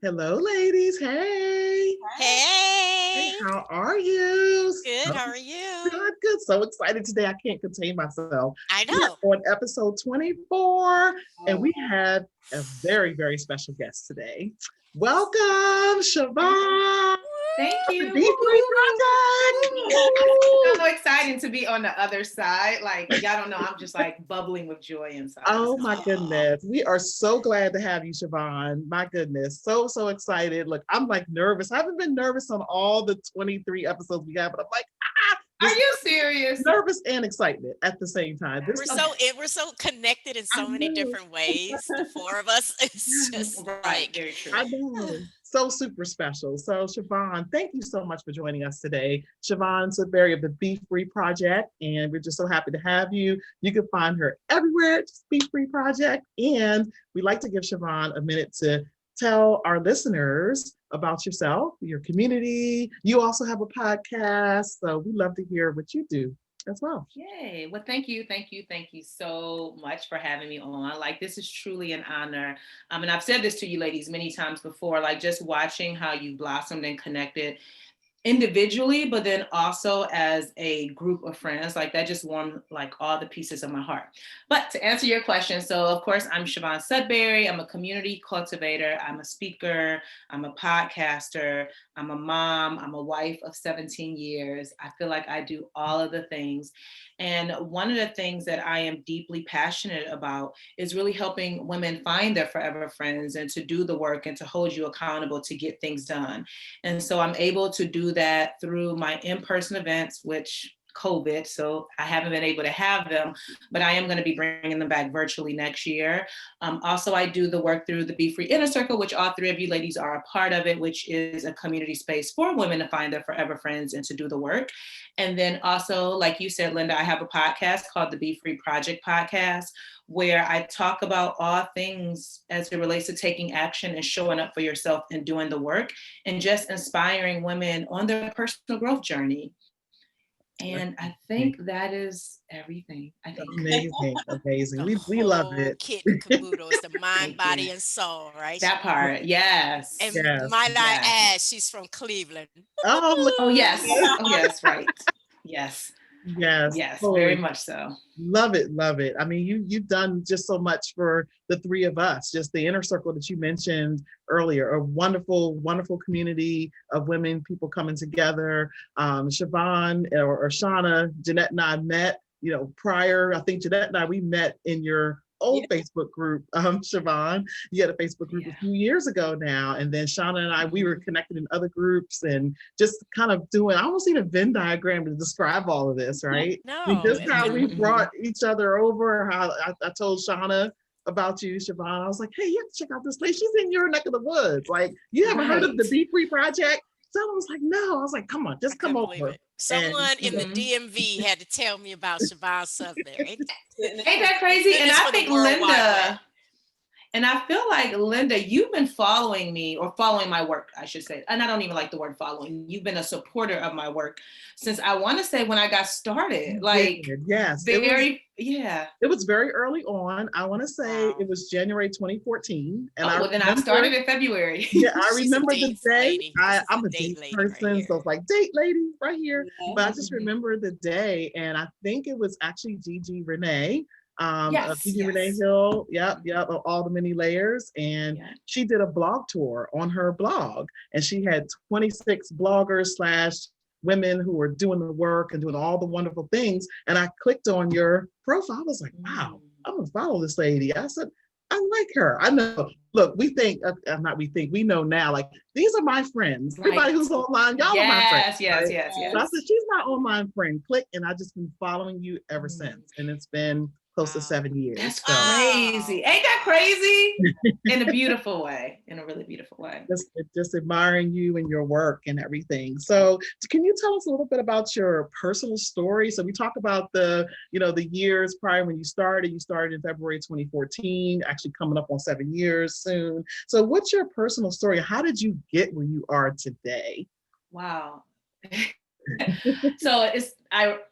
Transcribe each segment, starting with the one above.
Hello, ladies. Hey. Hey, Hey, how are you? good. So How are you? good, good. So excited today. I can't contain myself. I We are know. on episode 24, and Oh, we have a very, very special guest today. Welcome, Siobhan, thank the you. Woo, BeFree woo, Project. woo. Woo! So excited to be on the other side. Like, y'all don't know, I'm just like bubbling with joy inside. Oh So, my Oh, goodness. We are so glad to have you, Siobhan. My goodness. So, so excited. Look, I'm like nervous. I haven't been nervous on all the 23 episodes we have, but I'm like, are this you serious? nervous and excitement at the same time. This we're is, so Okay. we're so connected in I so many know, different ways. The four of us. It's just Right, like very true. I know. So super special. So Siobhan, thank you so much for joining us today. Siobhan Sudberry of the BeFree Project, and we're just so happy to have you. You can find her everywhere, just BeFree Project. And we like to give Siobhan a minute to tell our listeners about yourself, your community. You also have a podcast, so we love to hear what you do as well. Yay. Well, thank you so much for having me on. Like, this is truly an honor. And I've said this to you ladies many times before, like just watching how you blossomed and connected individually, but then also as a group of friends, like that just warmed like all the pieces of my heart. But to answer your question, so of course I'm Siobhan Sudberry. I'm a community cultivator. I'm a speaker. I'm a podcaster. I'm a mom. I'm a wife of 17 years. I feel like I do all of the things. And one of the things that I am deeply passionate about is really helping women find their forever friends and to do the work and to hold you accountable to get things done. And so I'm able to do that through my in-person events, which COVID, so I haven't been able to have them, but I am going to be bringing them back virtually next year. Also, I do the work through the BeFree Inner Circle, which all three of you ladies are a part of it, which is a community space for women to find their forever friends and to do the work. And then also, like you said, Lynda, I have a podcast called the BeFree Project podcast, where I talk about all things as it relates to taking action and showing up for yourself and doing the work and just inspiring women on their personal growth journey. And I think that is everything, I think. Amazing, amazing. the We love whole it. kit and caboodle. It's the mind, Thank you. body, and soul, right? That part, yes. And Yes. might I Yes. add, she's from Cleveland. Oh, look Oh, at yes. that. Oh, yes, right. Yes. Yes, Yes, very totally. much so. Love it, love it. I mean, you've done just so much for the three of us. Just the inner circle that you mentioned earlier, a wonderful, wonderful community of women, people coming together. Siobhan or Shauna, Jeanette and I met, prior. I think Jeanette and I we met in your old Facebook group, Siobhan. You had a Facebook group a Yeah. few years ago now, and then Shauna and I we were Mhm. connected in other groups and just kind of doing. I almost need a Venn diagram to describe all of this, right? I mean, No, just it how would. we Mhm, mhm. brought each other over, how I told Shauna about you, Siobhan. I was like, hey, you have to check out this place. She's in your neck of the woods. Like, you haven't heard of Right. the Be Free Project? Someone was like, no. I was like, come on, I just come couldn't believe over. it. And, Someone in the Mhm. DMV had to tell me about Siobhan Sudberry. Ain't that Thank crazy? And goodness I for the think World Wide Web. Lynda, and I feel like Lynda, you've been following me or following my work, I should say. And I don't even like the word following. You've been a supporter of my work since I want to say when I got started. you Like did, yes. yeah. It was very early on. I want to say Wow. it was January 2014. And Oh, I well, then I remember, started in February. yeah, I She's a remember the date day. lady. This is a I'm a date date lady right person, here. so it's like date lady right here. Mhm, But I just mhm. remember the day, and I think it was actually Gigi Renee, Yes, Gigi Renee yes. Hill. Yep, Mhm. yep, of all the many layers. And Yeah. she did a blog tour on her blog, and she had 26 bloggers slash women who were doing the work and doing all the wonderful things. And I clicked on your profile. I was like, wow, Mm. I'm gonna follow this lady. I said, I like her. I know. Look, we think, not we think, we know now, like, these are my friends. Everybody Right. who's online, y'all are my friends, Yes, yes, right? yes, So I yes. said, she's my online friend. Click. And I've just been following you ever Mm. since. And it's been close to Wow. 7 years. That's So crazy. Wow. Ain't that crazy? Wow. In a beautiful way, in a really beautiful way. just admiring you and your work and everything. So can you tell us a little bit about your personal story? So we talk about the years prior when you started. You started in February 2014, actually coming up on 7 years soon. So what's your personal story? How did you get where you are today? Wow. So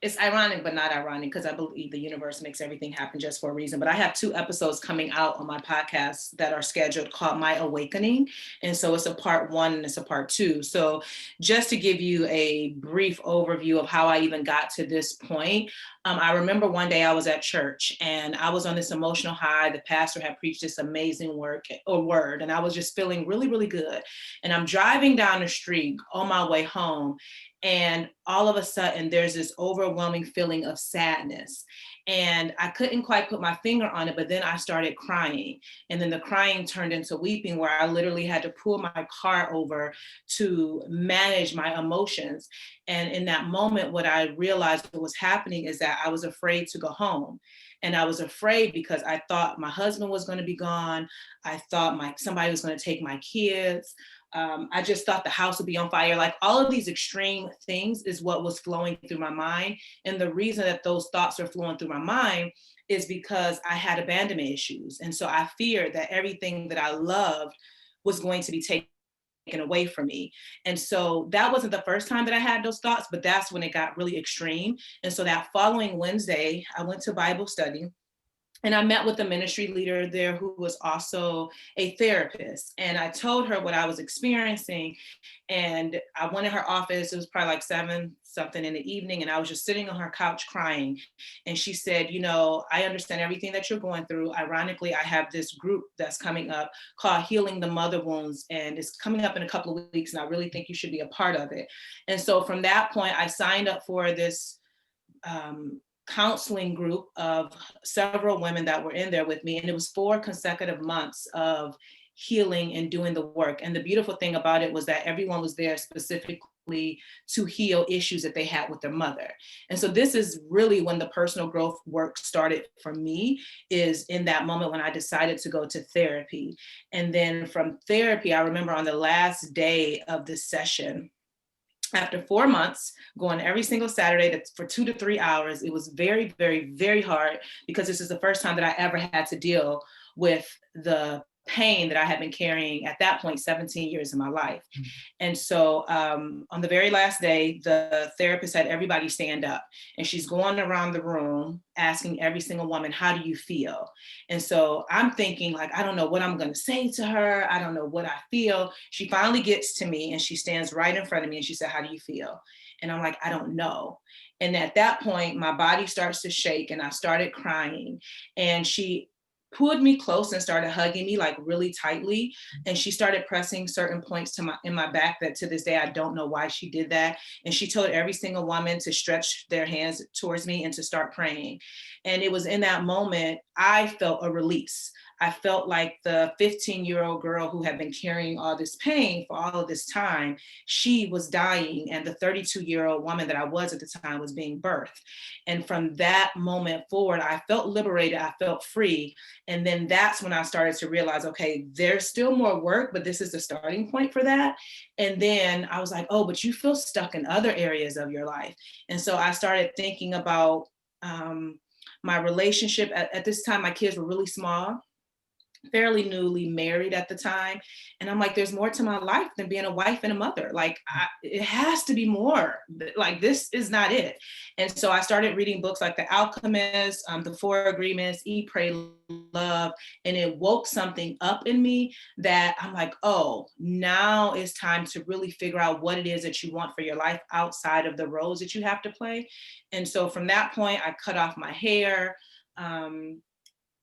it's ironic, but not ironic, because I believe the universe makes everything happen just for a reason. But I have 2 episodes coming out on my podcast that are scheduled called My Awakening. And so it's a part 1 and it's a part 2. So just to give you a brief overview of how I even got to this point, I remember one day I was at church and I was on this emotional high. The pastor had preached this amazing word, and I was just feeling really, really good. And I'm driving down the street on my way home, and all of a sudden there's this overwhelming feeling of sadness. And I couldn't quite put my finger on it, but then I started crying. And then the crying turned into weeping, where I literally had to pull my car over to manage my emotions. And in that moment, what I realized what was happening is that I was afraid to go home. And I was afraid because I thought my husband was going to be gone. I thought somebody was going to take my kids. I just thought the house would be on fire. Like, all of these extreme things is what was flowing through my mind. And the reason that those thoughts are flowing through my mind is because I had abandonment issues. And so I feared that everything that I loved was going to be taken away from me. And so that wasn't the first time that I had those thoughts, but that's when it got really extreme. And so that following Wednesday, I went to Bible study. And I met with the ministry leader there who was also a therapist. And I told her what I was experiencing. And I went in her office. It was probably like 7 something in the evening. And I was just sitting on her couch crying. And she said, I understand everything that you're going through. Ironically, I have this group that's coming up called Healing the Mother Wounds. And it's coming up in a couple of weeks. And I really think you should be a part of it. And so from that point, I signed up for this counseling group of several women that were in there with me. And it was 4 consecutive months of healing and doing the work. And the beautiful thing about it was that everyone was there specifically to heal issues that they had with their mother. And so this is really when the personal growth work started for me, is in that moment when I decided to go to therapy. And then from therapy, I remember on the last day of this session, after 4 months, going every single Saturday for 2 to 3 hours, it was very, very, very hard, because this is the first time that I ever had to deal with the pain that I had been carrying at that point 17 years of my life. Mm-hmm. And so on the very last day, the therapist had everybody stand up, and she's going around the room asking every single woman, how do you feel? And so I'm thinking, like, I don't know what I'm going to say to her. I don't know what I feel. She finally gets to me and she stands right in front of me and she said, how do you feel? And I'm like, I don't know. And at that point, my body starts to shake and I started crying, and she pulled me close and started hugging me, like, really tightly. And she started pressing certain points in my back that to this day, I don't know why she did that. And she told every single woman to stretch their hands towards me and to start praying. And it was in that moment, I felt a release. I felt like the 15-year-old girl who had been carrying all this pain for all of this time, she was dying, and the 32-year-old woman that I was at the time was being birthed. And from that moment forward, I felt liberated, I felt free. And then that's when I started to realize, okay, there's still more work, but this is the starting point for that. And then I was like, oh, but you feel stuck in other areas of your life. And so I started thinking about my relationship. At this time, my kids were really small, fairly newly married at the time. And I'm like, there's more to my life than being a wife and a mother. Like, it has to be more. Like, this is not it. And so I started reading books like The Alchemist, The 4 Agreements, Eat, Pray, Love. And it woke something up in me that I'm like, oh, now it's time to really figure out what it is that you want for your life outside of the roles that you have to play. And so from that point, I cut off my hair.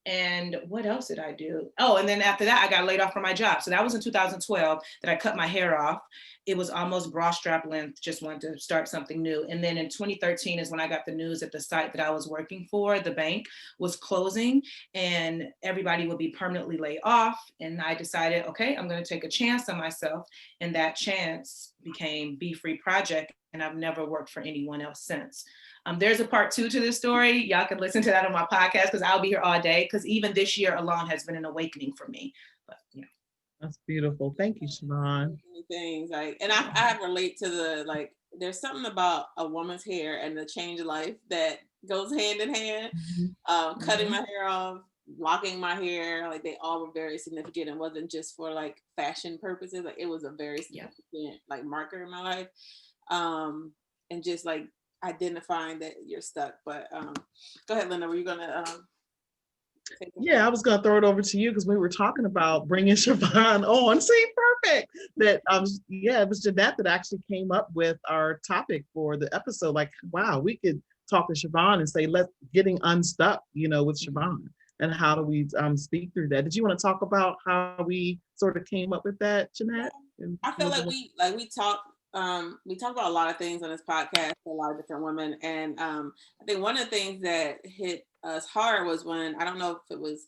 And what else did I do? Oh, and then after that, I got laid off from my job. So that was in 2012 that I cut my hair off. It was almost bra strap length, just wanted to start something new. And then in 2013 is when I got the news that the site that I was working for, the bank, was closing and everybody would be permanently laid off. And I decided, okay, I'm going to take a chance on myself. And that chance became BeFree Project. And I've never worked for anyone else since. There's a part 2 to this story. Y'all can listen to that on my podcast, because I'll be here all day, because even this year alone has been an awakening for me. But yeah. That's beautiful. Thank you, Siobhan. Things like, and I relate to the, like, there's something about a woman's hair and the change of life that goes hand in hand. Cutting my hair off, locking my hair, like, they all were very significant. It wasn't just for like fashion purposes. Like, it was a very significant like marker in my life. And just like, identifying that you're stuck. But go ahead, Lynda, were you gonna Yeah, I was going to throw it over to you because we were talking about bringing Siobhan on. See, perfect. That yeah, it was Jeanette that actually came up with our topic for the episode. Like, wow, we could talk to Siobhan and say, let's getting unstuck, with Siobhan. And how do we speak through that? Did you want to talk about how we sort of came up with that, Jeanette? I feel like we talk about a lot of things on this podcast for a lot of different women, and I think one of the things that hit us hard was when, I don't know if it was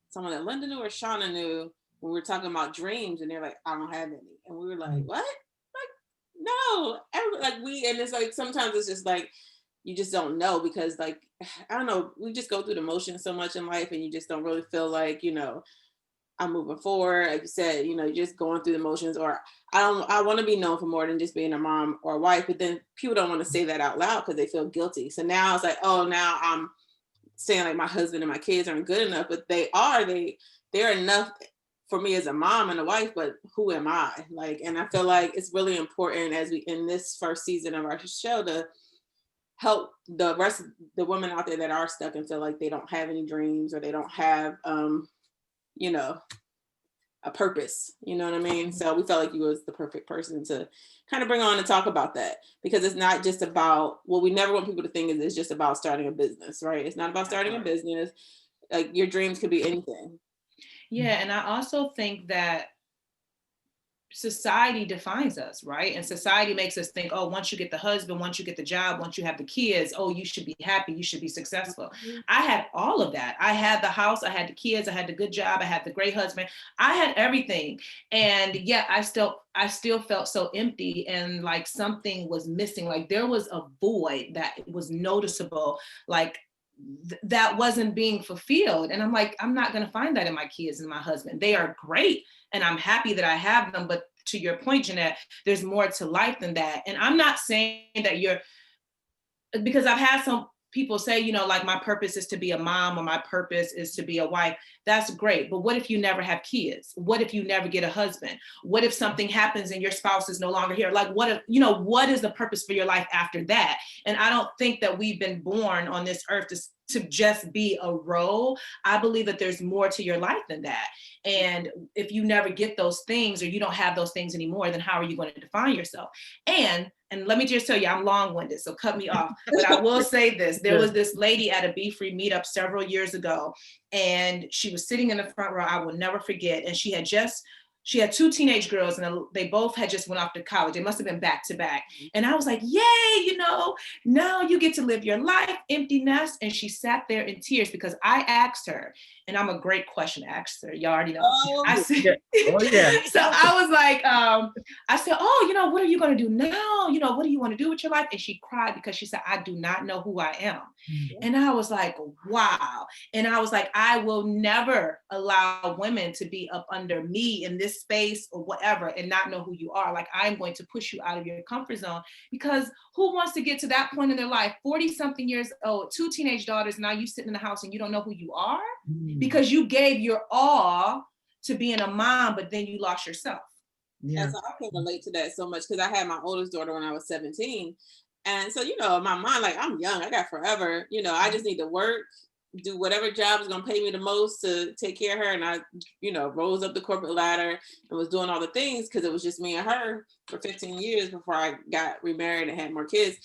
someone that Lynda knew or Shauna knew, when we were talking about dreams, and they're like, I don't have any, and we were like, what? Like, no, and it's like sometimes it's just like you just don't know, because like, I don't know, we just go through the motions so much in life, and you just don't really feel like, I'm moving forward. Like you said, you're just going through the motions, or I want to be known for more than just being a mom or a wife, but then people don't want to say that out loud because they feel guilty. So now it's like, oh, now I'm saying like my husband and my kids aren't good enough, but they're enough for me as a mom and a wife, but who am I? Like, and I feel like it's really important as we, in this first season of our show, to help the rest of the women out there that are stuck and feel like they don't have any dreams, or they don't have, a purpose, you know what I mean? So we felt like you was the perfect person to kind of bring on and talk about that, because it's not just about, what we never want people to think is it's just about starting a business, right? It's not about starting a business. Like, your dreams could be anything. Yeah, and I also think that society defines us, right? And society makes us think, oh, once you get the husband, once you get the job, once you have the kids, oh, you should be happy, you should be successful. I had all of that. I had the house, I had the kids, I had the good job, I had the great husband, I had everything. And yet I still felt so empty, and like something was missing. Like there was a void that was noticeable, like that wasn't being fulfilled. And I'm like, I'm not going to find that in my kids and my husband. They are great, and I'm happy that I have them. But to your point, Jeanette, there's more to life than that. And I'm not saying that because I've had some people say, like, my purpose is to be a mom, or my purpose is to be a wife. That's great. But what if you never have kids? What if you never get a husband? What if something happens and your spouse is no longer here? Like, what if, what is the purpose for your life after that? And I don't think that we've been born on this earth to just be a role. I believe that there's more to your life than that. And if you never get those things, or you don't have those things anymore, then how are you going to define yourself? And let me just tell you, I'm long-winded, so cut me off. But I will say this. There was this lady at a BeFree meetup several years ago, and she was sitting in the front row. I will never forget. And she had two teenage girls, and they both had just went off to college. They must have been back to back. And I was like, yay, now you get to live your life, empty nest. And she sat there in tears, because I asked her, and I'm a great question asker. Y'all already know. I said, oh, yeah. So I was like, I said, oh, what are you going to do now? What do you want to do with your life? And she cried, because she said, I do not know who I am. Mm-hmm. And I was like, wow. And I was like, I will never allow women to be up under me in this space or whatever and not know who you are. Like, I'm going to push you out of your comfort zone, because who wants to get to that point in their life, 40 something years old, two teenage daughters, now you sitting in the house and you don't know who you are? Mm-hmm. Because you gave your all to being a mom, but then you lost yourself. Yeah. And so I can relate to that so much, because I had my oldest daughter when I was 17. And so, in my mind, like, I'm young, I got forever, I just need to work, do whatever job is going to pay me the most to take care of her. And I, rose up the corporate ladder and was doing all the things, because it was just me and her for 15 years before I got remarried and had more kids.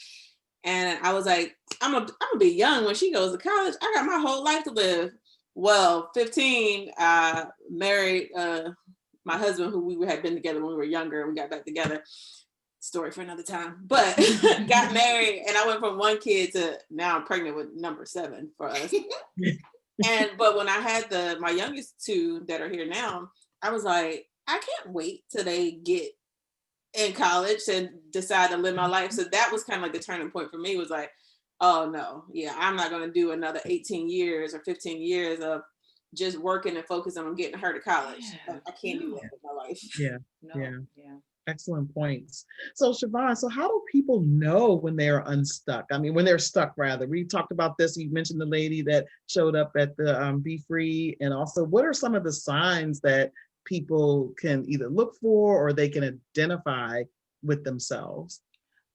And I was like, I'm gonna be young when she goes to college. I got my whole life to live. Well, 15, I married my husband, who we had been together when we were younger, and we got back together. Story for another time. But got married, and I went from one kid to now I'm pregnant with number 7 for us. But when I had my youngest 2 that are here now, I was like, I can't wait till they get in college and decide to live my life. So that was kind of like the turning point for me, was like, oh no, yeah, I'm not going to do another 18 years or 15 years of just working and focusing on getting her to college. Yeah. I can't do that with my life. Yeah. No. Yeah. Excellent points. So Siobhan, how do people know when they're unstuck? I mean, when they're stuck, rather. We talked about this. You mentioned the lady that showed up at the BeFree, and also what are some of the signs that people can either look for or they can identify with themselves?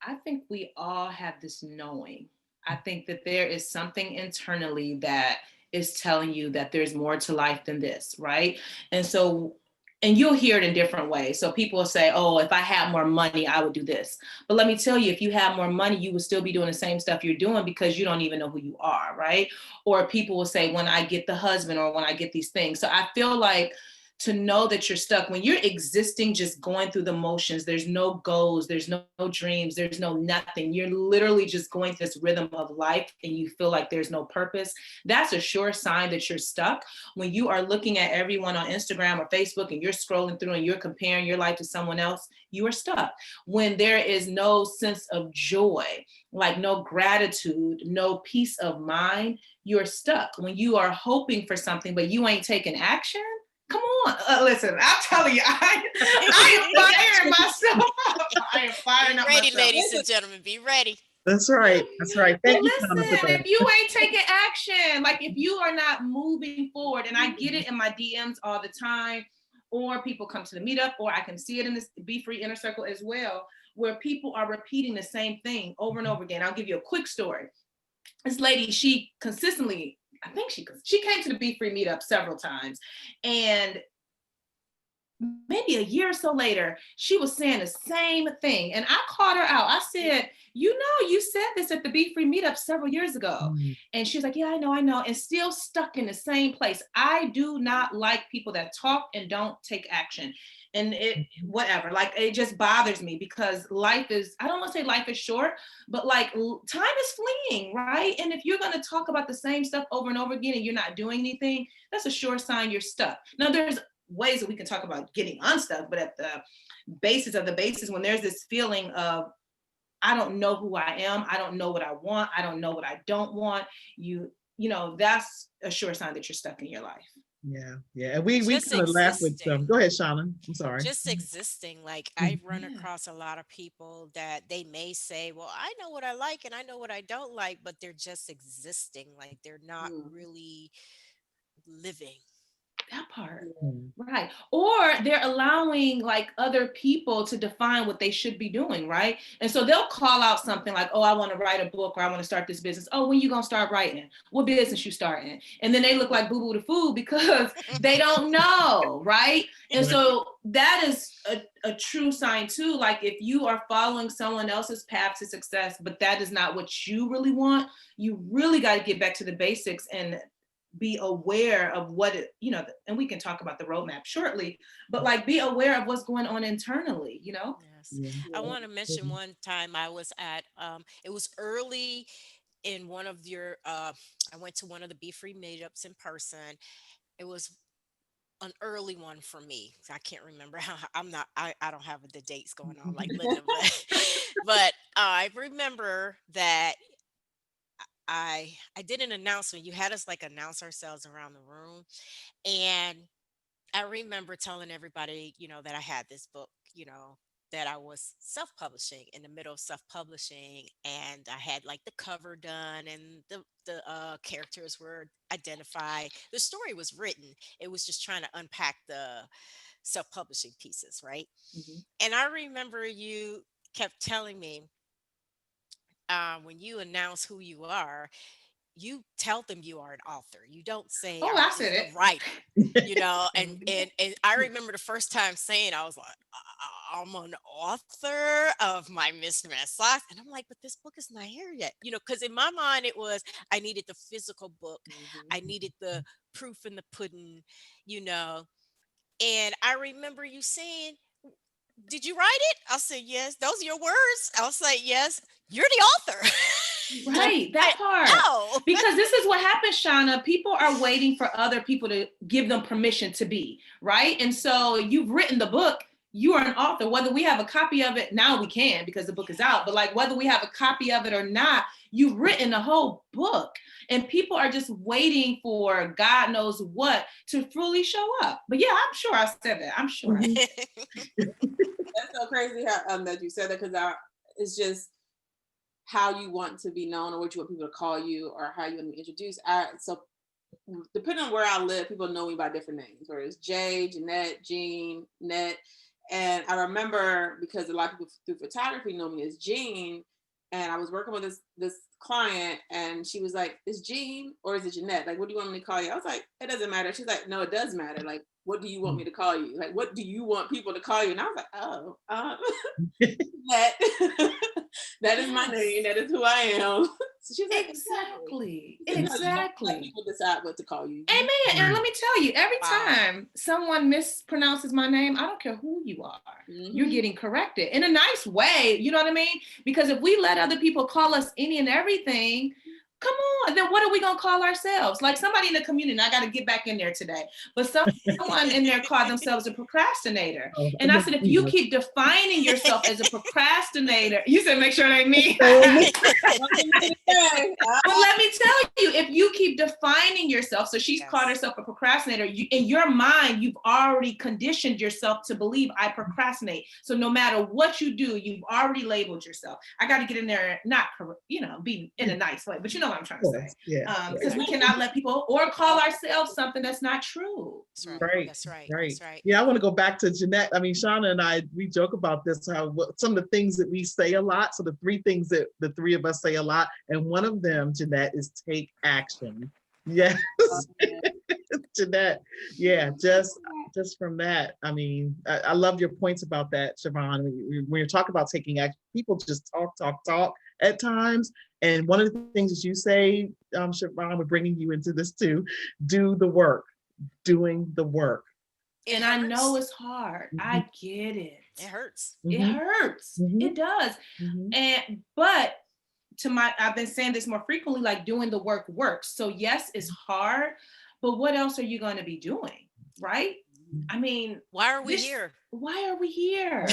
I think we all have this knowing. I think that there is something internally that is telling you that there's more to life than this, right? And so, and you'll hear it in different ways. So people will say, oh, if I had more money, I would do this. But let me tell you, if you have more money, you would still be doing the same stuff you're doing because you don't even know who you are, right? Or people will say, when I get the husband or when I get these things. So I feel like to know that you're stuck when you're existing, just going through the motions, there's no goals, there's no dreams, there's no nothing. You're literally just going through this rhythm of life and you feel like there's no purpose. That's a sure sign that you're stuck. When you are looking at everyone on Instagram or Facebook and you're scrolling through and you're comparing your life to someone else, you are stuck. When there is no sense of joy, like no gratitude, no peace of mind, you're stuck. When you are hoping for something, but you ain't taking action, come on. Listen, I'm telling you, I am firing myself up. I am firing up Ready, myself. ladies and gentlemen, be ready. That's right. That's right. Thank you, Listen, Shauna, for that. if you ain't taking action, like if you are not moving forward, and I get it in my DMs all the time, or people come to the meetup, or I can see it in this BeFree Inner Circle as well, where people are repeating the same thing over and over again. I'll give you a quick story. This lady, she consistently, I think she came to the BeFree meetup several times, and maybe a year or so later, she was saying the same thing. And I called her out. I said, you know, you said this at the BeFree meetup several years ago. And she was like, yeah, I know. And still stuck in the same place. I do not like people that talk and don't take action. And whatever, like, it just bothers me because life is, I don't want to say life is short, but like time is fleeing, right? And if you're going to talk about the same stuff over and over again and you're not doing anything, that's a sure sign you're stuck. Now, there's ways that we can talk about getting unstuck, but at the basis of the basis, when there's this feeling of, I don't know who I am, I don't know what I want, I don't know what I don't want, you know, that's a sure sign that you're stuck in your life. Yeah. And we kind of laugh with them. Go ahead, Shauna. I'm sorry. Just existing. Like I run across a lot of people that they may say, well, I know what I like and I know what I don't like, but they're just existing. Like they're not really living. That part. Right. Or they're allowing like other people to define what they should be doing, right? And so they'll call out something like, oh, I want to write a book or I want to start this business. Oh, when you gonna start writing? What business you starting? And then they look like boo-boo the food because they don't know, right? And so that is a true sign too. Like if you are following someone else's path to success, but that is not what you really want, you really got to get back to the basics and be aware of what it, you know, and we can talk about the roadmap shortly, but like be aware of what's going on internally, you know? Yes. I want to mention one time I was at, it was early in one of your, I went to one of the BeFree meetups in person. It was an early one for me. I can't remember how I don't have the dates going on like Lynda, but I remember that I did an announcement. You had us like announce ourselves around the room. And I remember telling everybody, you know, that I had this book, you know, that I was self-publishing, in the middle of self-publishing, and I had like the cover done and the characters were identified. The story was written. It was just trying to unpack the self-publishing pieces, right? And I remember you kept telling me, when you announce who you are, you tell them you are an author. You don't say Oh, I'm I just said a it. writer, you know. And I remember the first time saying, I was like, I'm an author of my Miss Sauce. And I'm like, but this book is not here yet, you know, because in my mind it was, I needed the physical book. I needed the proof in the pudding, you know. And I remember you saying, did you write it? I'll say, yes. Those are your words. I'll say, yes. You're the author. Right, that part. Oh. Because this is what happens, Shauna. People are waiting for other people to give them permission to be, right? And so you've written the book, you are an author. Whether we have a copy of it, now we can because the book is out, but like whether we have a copy of it or not, you've written the whole book. And people are just waiting for God knows what to fully show up. But yeah, I'm sure I said that. I'm sure. That's so crazy how that you said that, because it's just how you want to be known or what you want people to call you or how you want to be introduced. So depending on where I live, people know me by different names, whether it's Jay, Jeanette, Jean, Net. And I remember, because a lot of people through photography know me as Jean, and I was working with this client, and she was like, "Is Jean or is it Jeanette? Like, what do you want me to call you?" I was like, "It doesn't matter." She's like, "No, it does matter. Like, what do you want me to call you? Like, what do you want people to call you?" And I was like, "Oh, that that is my name. That is who I am." So she's like, exactly. "No, you let people decide what to call you." Amen. And let me tell you, every time someone mispronounces my name, I don't care who you are, you're getting corrected in a nice way. You know what I mean? Because if we let other people call us any and everything, come on, then what are we gonna call ourselves? Like somebody in the community, and I got to get back in there today, but someone in there called themselves a procrastinator. And I said, if you keep defining yourself as a procrastinator, you said, make sure it ain't me. But let me tell you, if you keep defining yourself, so she's called herself a procrastinator, in your mind, you've already conditioned yourself to believe I procrastinate. So no matter what you do, you've already labeled yourself. I got to get in there, not, be in a nice way, but you know what I'm trying to say. Because we cannot let people or call ourselves something that's not true. That's right. Yeah, I want to go back to Jeanette. I mean, Shauna and I, we joke about this, how some of the things that we say a lot. So the 3 things that the 3 of us say a lot, and one of them, Jeanette, is take action. Yes. Jeanette, yeah, just from that, I mean, I love your points about that, Siobhan. When you're talking about taking action, people just talk at times. And one of the things that you say, Siobhan, we're bringing you into this too, do the work, doing the work. And I know it's hard. I get it. It hurts. It hurts. It does. But I've been saying this more frequently, like doing the work works. So yes, it's hard, but what else are you going to be doing? Right? I mean, why are we here? Why are we here?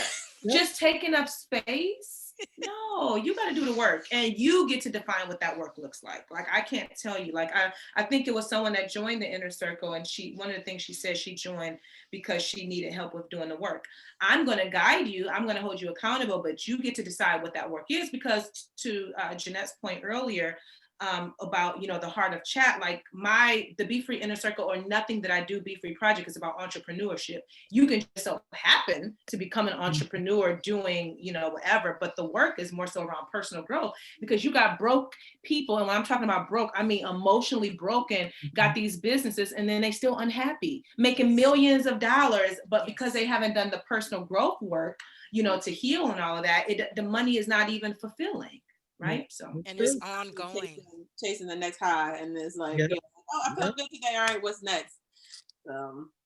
Just taking up space? No, you got to do the work, and you get to define what that work looks like. Like, I can't tell you. Like, I think it was someone that joined the Inner Circle, and one of the things she said, she joined because she needed help with doing the work. I'm going to guide you. I'm going to hold you accountable, but you get to decide what that work is, because to Jeanette's point earlier, about, the heart of chat, like the BeFree Inner Circle, or nothing that I do, BeFree Project, is about entrepreneurship. You can just so happen to become an entrepreneur doing, whatever, but the work is more so around personal growth, because you got broke people. And when I'm talking about broke, I mean emotionally broken, got these businesses, and then they still unhappy, making millions of dollars, but because they haven't done the personal growth work, to heal and all of that, the money is not even fulfilling. Right. So, and it's ongoing, chasing the next high, and it's like, oh, I felt good today. All right, what's next?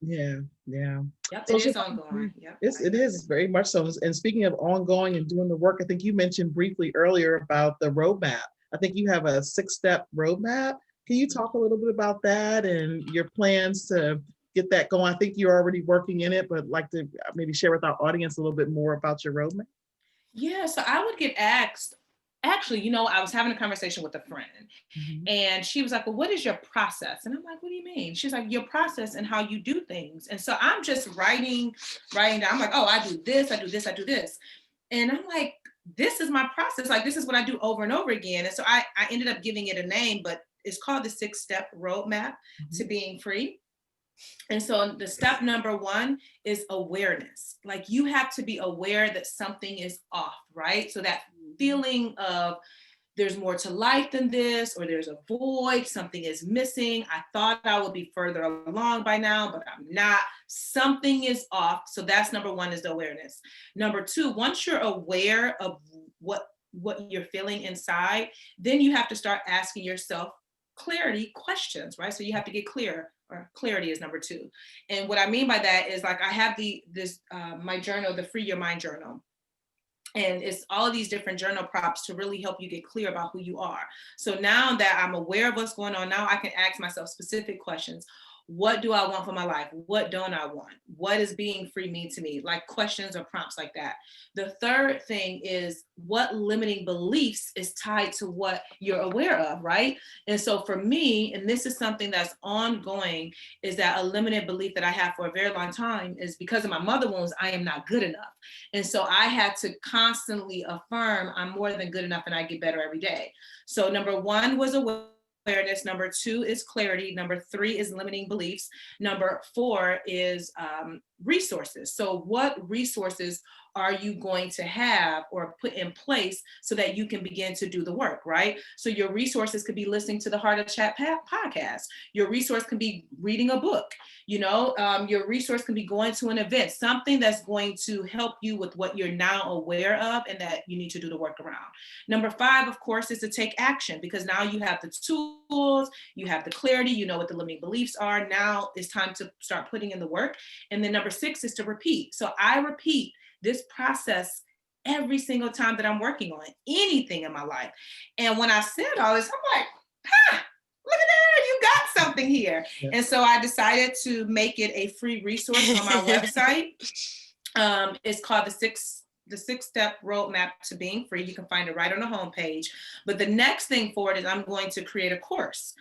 Yeah. Yep, So it is ongoing. Yep. It is very much so. And speaking of ongoing and doing the work, I think you mentioned briefly earlier about the roadmap. I think you have a 6-step roadmap. Can you talk a little bit about that and your plans to get that going? I think you're already working in it, but like to maybe share with our audience a little bit more about your roadmap. Yeah, so I would get asked, actually, I was having a conversation with a friend, and she was like, well, what is your process? And I'm like, what do you mean? She's like, your process and how you do things. And so I'm just writing down. I'm like, oh, I do this, I do this, I do this. And I'm like, this is my process. Like, this is what I do over and over again. And so I ended up giving it a name, but it's called the 6-step roadmap to being free. And so the step number 1 is awareness. Like, you have to be aware that something is off, right? So that feeling of there's more to life than this, or there's a void, something is missing. I thought I would be further along by now, but I'm not. Something is off. So that's number 1, is the awareness. Number 2, once you're aware of what you're feeling inside, then you have to start asking yourself clarity questions, right? So you have to get clear, or clarity is number 2. And what I mean by that is, like, I have my journal, the Free Your Mind journal. And it's all of these different journal prompts to really help you get clear about who you are. So now that I'm aware of what's going on, now I can ask myself specific questions. What do I want for my life? What don't I want? What does being free mean to me? Like, questions or prompts like that. The third thing is, what limiting beliefs is tied to what you're aware of, right? And so for me, and this is something that's ongoing, is that a limited belief that I have for a very long time is, because of my mother wounds, I am not good enough. And so I had to constantly affirm I'm more than good enough and I get better every day. So number 1 was awareness. Number 2 is clarity. Number 3 is limiting beliefs. Number 4 is resources. So what resources are you going to have or put in place so that you can begin to do the work, right? So your resources could be listening to the Heart of Chat podcast. Your resource can be reading a book. Your resource can be going to an event, something that's going to help you with what you're now aware of and that you need to do the work around. Number 5, of course, is to take action, because now you have the tools, you have the clarity, you know what the limiting beliefs are. Now it's time to start putting in the work. And then number 6 is to repeat. So I repeat this process every single time that I'm working on anything in my life. And when I said all this, I'm like, look at that, you got something here. Yeah. And so I decided to make it a free resource on my website. It's called the 6-step roadmap to being free. You can find it right on the homepage. But the next thing for it is I'm going to create a course.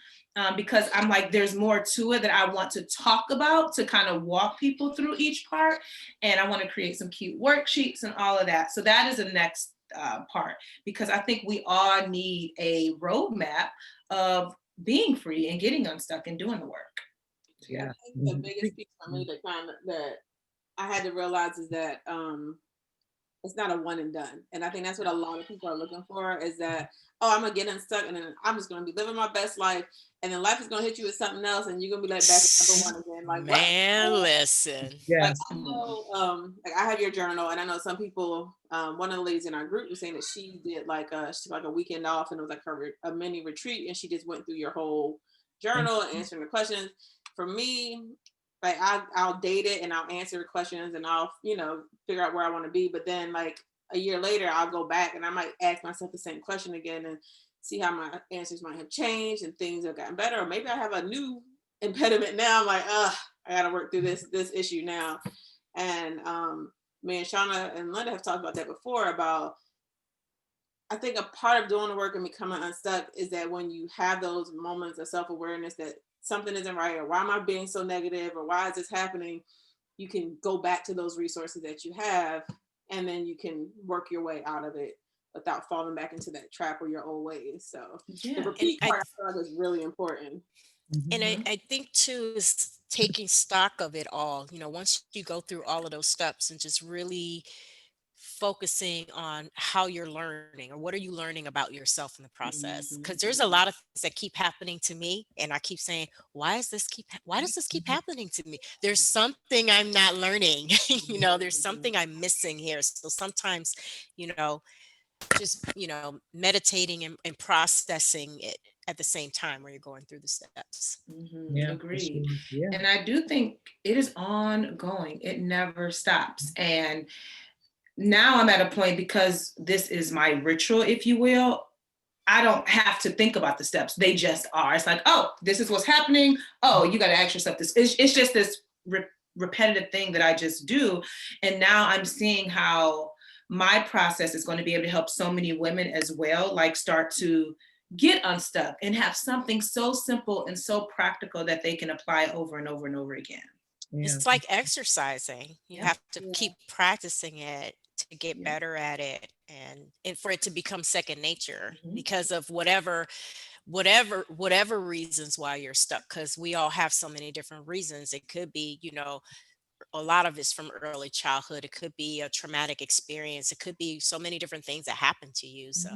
Because I'm like, there's more to it that I want to talk about to kind of walk people through each part. And I want to create some cute worksheets and all of that. So that is the next part, because I think we all need a roadmap of being free and getting unstuck and doing the work. Yeah. I think the biggest piece for me that I had to realize is that it's not a one and done. And I think that's what a lot of people are looking for, is that, oh, I'm gonna get unstuck and then I'm just gonna be living my best life, and then life is gonna hit you with something else and you're gonna be like back to number 1 again. Like, man, what? listen. Yes. Like, I know, like I have your journal, and I know some people, one of the ladies in our group was saying that she did like a weekend off, and it was like a mini retreat, and she just went through your whole journal and answering the questions. For me, like I'll date it and I'll answer questions and I'll, figure out where I want to be. But then like a year later, I'll go back and I might ask myself the same question again and see how my answers might have changed and things have gotten better. Or maybe I have a new impediment now. I'm like, I got to work through this issue now. And me and Shauna and Lynda have talked about that before, about, I think a part of doing the work and becoming unstuck is that when you have those moments of self-awareness that something isn't right, or why am I being so negative, or why is this happening, you can go back to those resources that you have, and then you can work your way out of it without falling back into that trap or your old ways. So the repeat part is really important. And I think too is taking stock of it all. Once you go through all of those steps and just really focusing on how you're learning, or what are you learning about yourself in the process, because there's a lot of things that keep happening to me, and I keep saying, why does this keep happening to me? There's something I'm not learning. There's something I'm missing here. So sometimes just meditating and processing it at the same time where you're going through the steps. Agreed. Sure. And I do think it is ongoing. It never stops. And now I'm at a point, because this is my ritual, if you will, I don't have to think about the steps. They just are. It's like, oh, this is what's happening. Oh, you got to ask yourself this. It's just this repetitive thing that I just do. And now I'm seeing how my process is going to be able to help so many women as well, like start to get unstuck and have something so simple and so practical that they can apply over and over and over again. Yeah. It's like exercising. You have to keep practicing it to get better at it, and for it to become second nature, because of whatever reasons why you're stuck, because we all have so many different reasons. It could be, a lot of it's from early childhood. It could be a traumatic experience. It could be so many different things that happen to you. So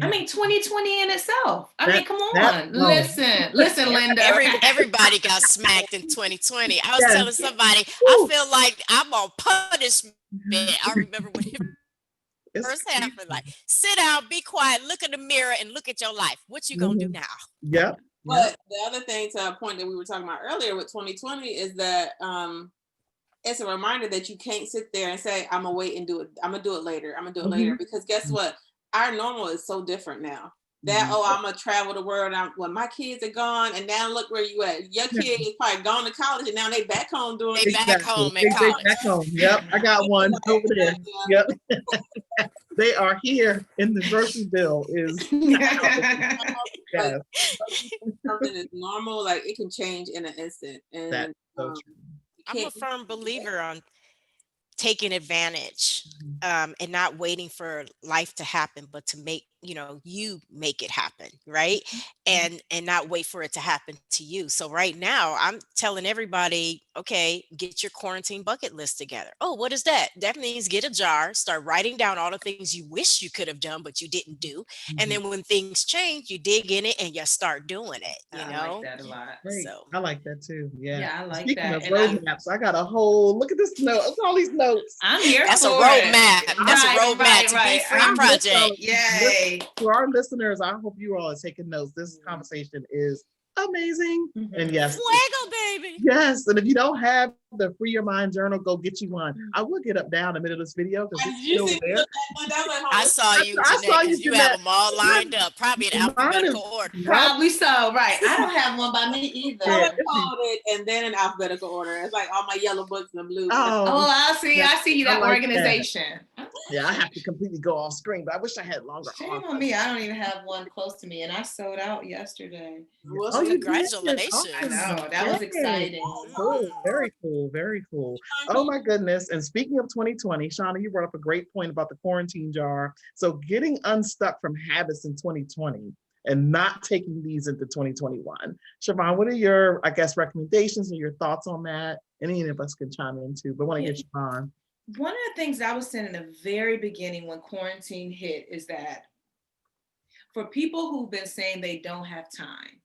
I mean, 2020 in itself. I mean, come on. Listen, Lynda. Everybody got smacked in 2020. I was telling somebody, I feel like I'm on punishment. I remember when it first happened, like, sit down, be quiet, look in the mirror and look at your life. What you gonna do now? Yep. But the other thing, to a point that we were talking about earlier with 2020, is that it's a reminder that you can't sit there and say, I'm gonna wait and do it. I'm gonna do it later. Later. Because guess what? Our normal is so different now. That, I'm gonna travel the world when my kids are gone, and now look where you at. Your kid is probably gone to college, and now they back home doing it. Back home in college. Back home. Yep, I got one over there. Yep. They are here in the grocery bill is yes. Something is normal, like it can change in an instant. And I'm a firm believer on taking advantage and not waiting for life to happen, but to make you make it happen, right? And not wait for it to happen to you. So right now I'm telling everybody, okay, get your quarantine bucket list together. Oh, what is that? That means get a jar, start writing down all the things you wish you could have done but you didn't do, and then when things change, you dig in it and you start doing it, I like that a lot. Great. so I like that too. Yeah. Yeah, I like Speaking that. of And roadmaps, I got a whole look at this note. Look at all these notes. I'm here that's a for it. roadmap. That's a roadmap to Be Free I'm just Project. Yay. to our listeners, I hope you all are taking notes. This conversation is amazing. And yes, Fuego, baby. yes. And if you don't have the Free Your Mind journal, go get you one. I will get up down in the middle of this video because it's Did you still see me there. look at that? Like, I saw you, I Jeanette, saw you, because you Jeanette. have them all lined up, probably in Mine alphabetical is- order. Probably so, right. I don't have one by me either. Yeah. color coded and then in alphabetical order. It's like all my yellow books and blue. Oh, I see. yeah, I see you, I that like organization. Yeah, I have to completely go off screen, but I wish I had longer Shame arms. on me. I don't even have one close to me, and I sold out yesterday. Well, Oh, you did? Congratulations. I Awesome. know. That was Yay. exciting. Cool. Very cool. Very cool. Oh my goodness. And speaking of 2020, Shauna, you brought up a great point about the quarantine jar. So getting unstuck from habits in 2020 and not taking these into 2021. Siobhan, what are your, I guess, recommendations or your thoughts on that? Any of us can chime in too, but I want to get Siobhan. One of the things I was saying in the very beginning when quarantine hit is that for people who've been saying they don't have time,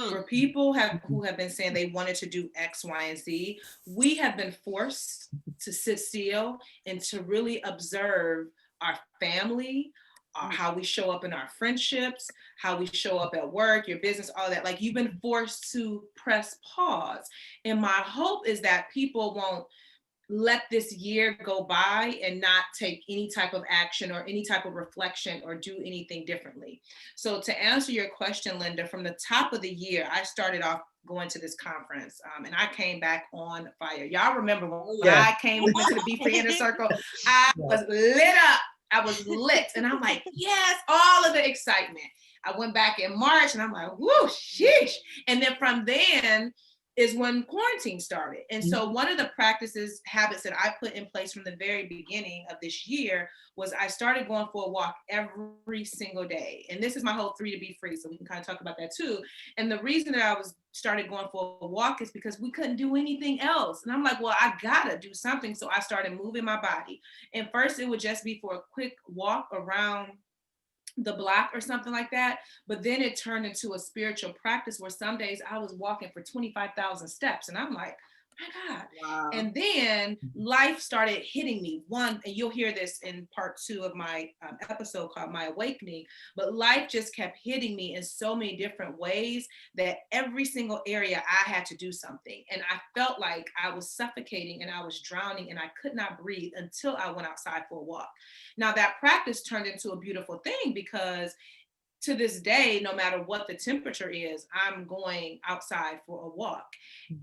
for people who have been saying they wanted to do X, Y, and Z, we have been forced to sit still and to really observe our family, how we show up in our friendships, how we show up at work, your business, all that. Like, you've been forced to press pause. And my hope is that people won't let this year go by and not take any type of action or any type of reflection or do anything differently. So to answer your question, Lynda, from the top of the year, I started off going to this conference and I came back on fire. Y'all remember when I came into the BeFree Inner Circle, I was lit up. I was lit. And I'm like, yes, all of the excitement. I went back in March and I'm like, whoo, sheesh. And then from then, is when quarantine started. And so one of the habits that I put in place from the very beginning of this year was I started going for a walk every single day. And this is my whole 3 to be free. So we can kind of talk about that too. And the reason that I started going for a walk is because we couldn't do anything else. And I'm like, well, I gotta do something. So I started moving my body. And first it would just be for a quick walk around the block or something like that. But then it turned into a spiritual practice where some days I was walking for 25,000 steps. And I'm like, my God. Wow. And then life started hitting me. And you'll hear this in part 2 of my episode called My Awakening, but life just kept hitting me in so many different ways that every single area I had to do something. And I felt like I was suffocating and I was drowning and I could not breathe until I went outside for a walk. Now that practice turned into a beautiful thing because to this day, no matter what the temperature is, I'm going outside for a walk.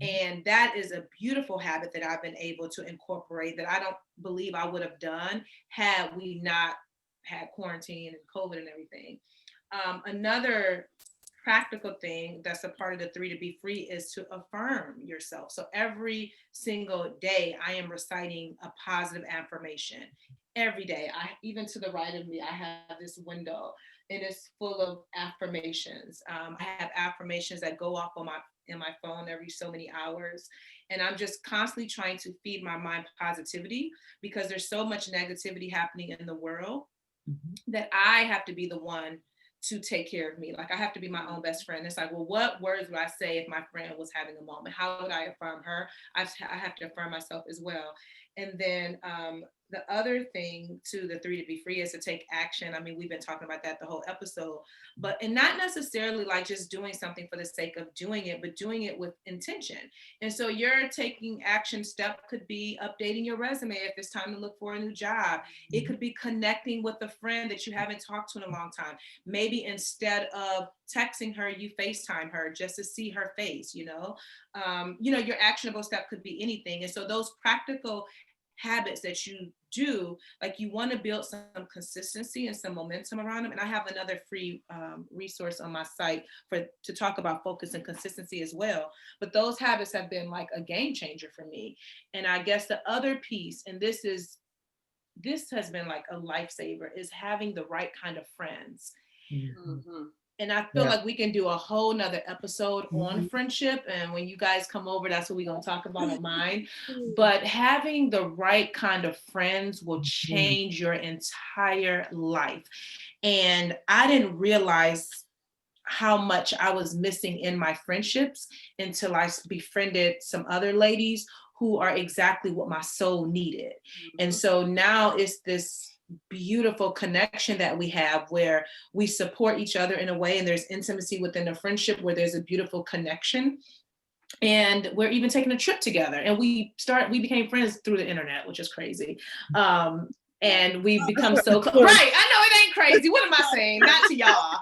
And that is a beautiful habit that I've been able to incorporate that I don't believe I would have done had we not had quarantine and COVID and everything. Another practical thing that's a part of the 3 to be free is to affirm yourself. So every single day I am reciting a positive affirmation. Every day, even to the right of me, I have this window and it's full of affirmations. I have affirmations that go off in my phone every so many hours. And I'm just constantly trying to feed my mind positivity because there's so much negativity happening in the world that I have to be the one to take care of me. Like, I have to be my own best friend. It's like, well, what words would I say if my friend was having a moment? How would I affirm her? I have to affirm myself as well. And then the other thing to the 3 to be free is to take action. I mean, we've been talking about that the whole episode, and not necessarily like just doing something for the sake of doing it, but doing it with intention. And so your taking action step could be updating your resume if it's time to look for a new job. It could be connecting with a friend that you haven't talked to in a long time. Maybe instead of texting her, you FaceTime her just to see her face, your actionable step could be anything. And so those practical habits that you do, like, you want to build some consistency and some momentum around them. And I have another free resource on my site to talk about focus and consistency as well. But those habits have been like a game changer for me. And I guess the other piece, and this is this has been like a lifesaver, is having the right kind of friends. Mm-hmm. And I feel like we can do a whole nother episode on friendship. And when you guys come over, that's what we're going to talk about on mine. But having the right kind of friends will change your entire life. And I didn't realize how much I was missing in my friendships until I befriended some other ladies who are exactly what my soul needed. And so now it's this beautiful connection that we have where we support each other in a way, and there's intimacy within the friendship where there's a beautiful connection. And we're even taking a trip together, and we became friends through the internet, which is crazy. And we've become so close. Right, I know it ain't crazy. What am I saying? Not to y'all,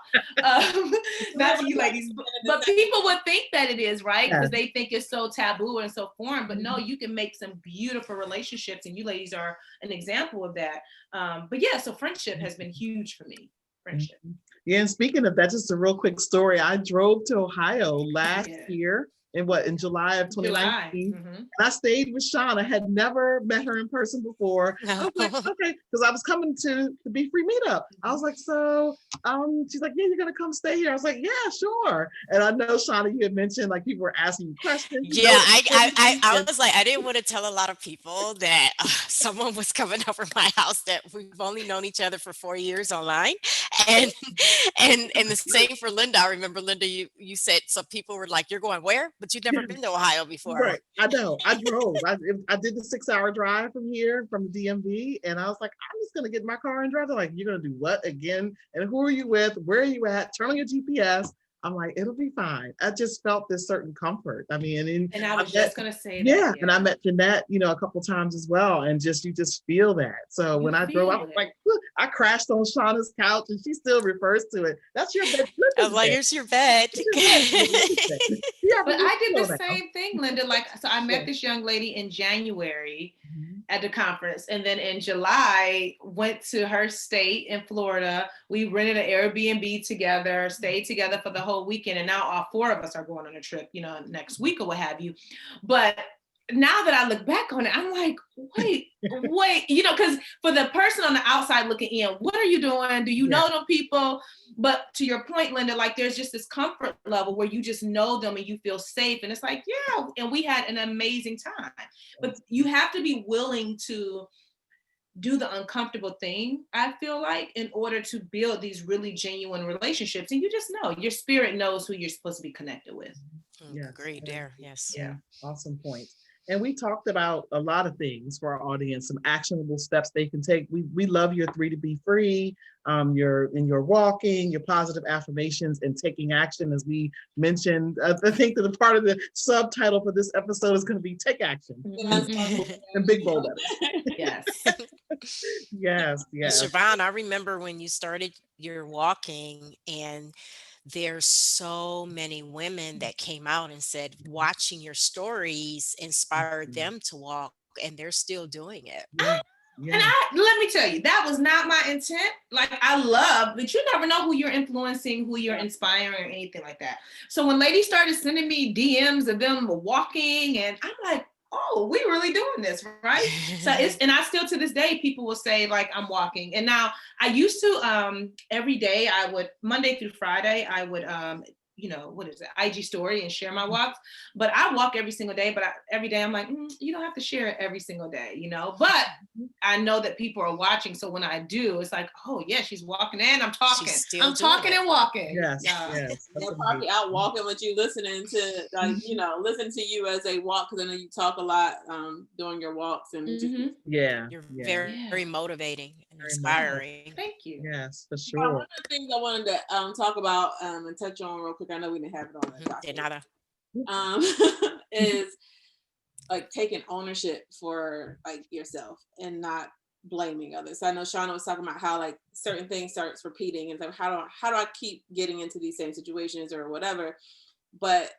not to you ladies, but people would think that it is, right? Because they think it's so taboo and so foreign. But no, you can make some beautiful relationships, and you ladies are an example of that. But yeah, so friendship has been huge for me. Friendship. Yeah, and speaking of that, just a real quick story. I drove to Ohio last year in July of 2019. And I stayed with Shauna. I had never met her in person before. I was like, okay, because I was coming to the BeFree meetup. I was like, so she's like, yeah, you're gonna come stay here. I was like, yeah, sure. And I know, Shauna, you had mentioned like people were asking you questions. Yeah, I was like, I didn't want to tell a lot of people that someone was coming over my house that we've only known each other for 4 years online. And the same for Lynda. I remember, Lynda, you said some people were like, you're going where? But you've never been to Ohio before. Right. I know. I drove. I did the 6-hour drive from here, from the DMV. And I was like, I'm just going to get in my car and drive. They're like, you're going to do what again? And who are you with? Where are you at? Turn on your GPS. I'm like, it'll be fine. I just felt this certain comfort. I mean, and I was just going to say that. Yeah. And I met Jeanette, a couple times as well. And you just feel that. So when I drove, I was like, I crashed on Shauna's couch and she still refers to it. That's your bed. I was like, here's your bed. But I did the same thing, Lynda. Like, so I met this young lady in January at the conference. And then in July, went to her state in Florida. We rented an Airbnb together, stayed together for the whole weekend. And now all 4 of us are going on a trip, next week or what have you. But now that I look back on it, I'm like, wait, because for the person on the outside looking in, what are you doing? Do you know them people? But to your point, Lynda, like there's just this comfort level where you just know them and you feel safe. And it's like, yeah, and we had an amazing time. But you have to be willing to do the uncomfortable thing, I feel like, in order to build these really genuine relationships. And you just know, your spirit knows who you're supposed to be connected with. Yes. Great there. Yes. Yeah. Awesome point. And we talked about a lot of things for our audience, some actionable steps they can take. We love your 3 to be free, your walking, your positive affirmations, and taking action. As we mentioned, I think that the part of the subtitle for this episode is going to be "Take Action" and big bold letters. Yes. Yes. Siobhan, I remember when you started your walking, and there's so many women that came out and said watching your stories inspired them to walk, and they're still doing it. And let me tell you, that was not my intent. Like, I love, but you never know who you're influencing, who you're inspiring, or anything like that. So when ladies started sending me DMs of them walking, and I'm like, oh, we really doing this, right? So and I still to this day, people will say like, I'm walking. And now I used to, every day I would, Monday through Friday, I would, IG story and share my walks. But I walk every single day, but every day I'm like, you don't have to share it every single day, but I know that people are watching. So when I do, it's like, oh yeah, she's walking and I'm talking. I'm talking and walking. Yes. They're probably out walking with you, listening to listen to you as they walk, because I know you talk a lot during your walks. And you're very motivating and inspiring. Thank you. Yes, for sure. One of the things I wanted to talk about and touch on real quick, I know we didn't have it on the document, is like taking ownership for like yourself and not blaming others. So I know Shauna was talking about how like certain things starts repeating, and so how do I keep getting into these same situations or whatever,